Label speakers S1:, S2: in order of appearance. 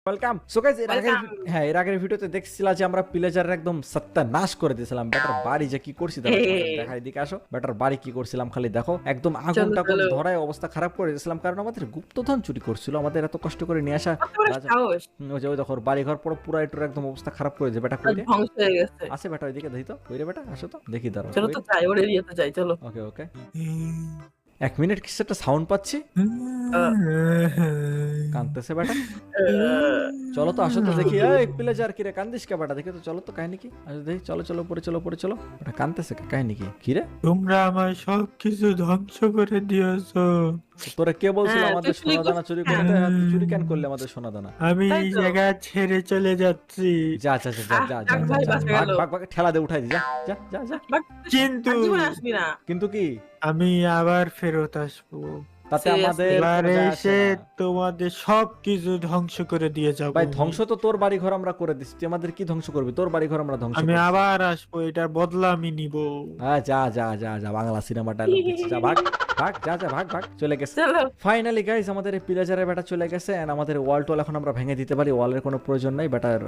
S1: Welcome. So guys এর আগের
S2: welcome.
S1: এর আগের ভিডিওতে দেখছিলা যে আমরা পিলেজারের একদম সত্যানাশ করে দিয়েছিলাম। বেটার বাড়ি যে কি করছি দাঁড়াও তোমাদের দেখাই, এদিকে আসো। বেটার বাড়ি কি করছিলাম খালি দেখো, একদম আগুন
S2: চলো
S1: টাগুন
S2: চলো।
S1: ধরায় অবস্থা খারাপ করে দিয়েছিলাম, কারণ আমাদের গুপ্তধন চুরি করছিল, আমাদের এত কষ্ট করে নিয়ে আসা
S2: কত বড়
S1: রাজা।
S2: সাহস!
S1: ওই যে ওই দেখো বাড়ি ঘর পুরো এটার একদম অবস্থা খারাপ করে দিয়েছে। বেটা
S2: আর
S1: কই রে?
S2: ধ্বংস হয়ে গেছে।
S1: আছে বেটা ওইদিকে, দেখি তো কই রে বেটা, আসো তো দেখি, দাঁড়াও
S2: চলো
S1: কই
S2: তো
S1: রে?
S2: যাই, ওর এরিয়াতে যাই, চলো।
S1: ওকে ওকে, 1 মিনিট কিছু একটা সাউন্ড পাচ্ছি,
S2: আহ,
S1: কাঁদতেছে বেটা।
S2: আহ,
S1: চলো তো আসো তো দেখি, এই পিলেজার কি রে কান্দিস কে বেটা, দেখি তো চলো তো কাহিনী কি, আসো দেখি, চলো চলো উপরে চলো উপরে চলো। বেটা কাঁদতেছে কে, কাহিনী কি রে?
S3: তোমরা আমার সবকিছু ধ্বংস করে দিয়েছো।
S1: তো তোরা কে বলছিল
S2: হ্যাঁ,
S1: আমাদের
S2: তুই চুরি
S1: সোনা দানা চুরি
S2: করছিস কেন?
S1: করতে? হ্যাঁ তুই চুরি কেন করলি আমাদের সোনা দানা?
S3: আমি
S2: তাই
S3: এই
S2: তো।
S3: জায়গা ছেড়ে চলে যাচ্ছি,
S1: যা যা যা যা যা যা
S2: যাক
S1: যা
S2: ভাই,
S1: যা,
S2: বাঁচা
S1: ভাগ
S2: গেল।
S1: ভাগ ভাগ, ঠেলা দে উঠাই দি, যা যা যা যা।
S2: বাট
S3: কিন্তু
S2: আর জীবনে আসবি না।
S1: কিন্তু কি
S3: আমি আবার ফেরত আসবো।
S1: তাতে
S2: Seriously?
S1: আমাদের
S3: এবার
S1: কোনো যায় আসে
S3: এসে
S1: না।
S3: তোমাদের সবকিছু ধ্বংস করে দিয়ে যাবো
S1: ভাই
S3: আমি।
S1: ধ্বংস তো তোর বাড়ি ঘর আমরা করে দিচ্ছি, তুই আমাদের কি ধ্বংস করবি? তোর বাড়ি ঘর আমরা ধ্বংস
S3: আমি
S1: করছি।
S3: আবার আসবো, এটার বদলা আমি নিব।
S1: হ্যাঁ যা যা যা যা, বাংলা সিনেমা ডায়লগ দিচ্ছি, যা ভাগ ভাগ, যা যা ভাগ ভাগ, চলে গেছে।
S2: চলো।
S1: ফাইনালি গাইস আমাদের এই পিলাজারের ব্যাটা চলে গেছে, এন্ড আমাদের ওয়াল টোল এখন আমরা ভেঙে দিতে পারি, ওয়ালের কোনো প্রয়োজন নাই, ব্যাটার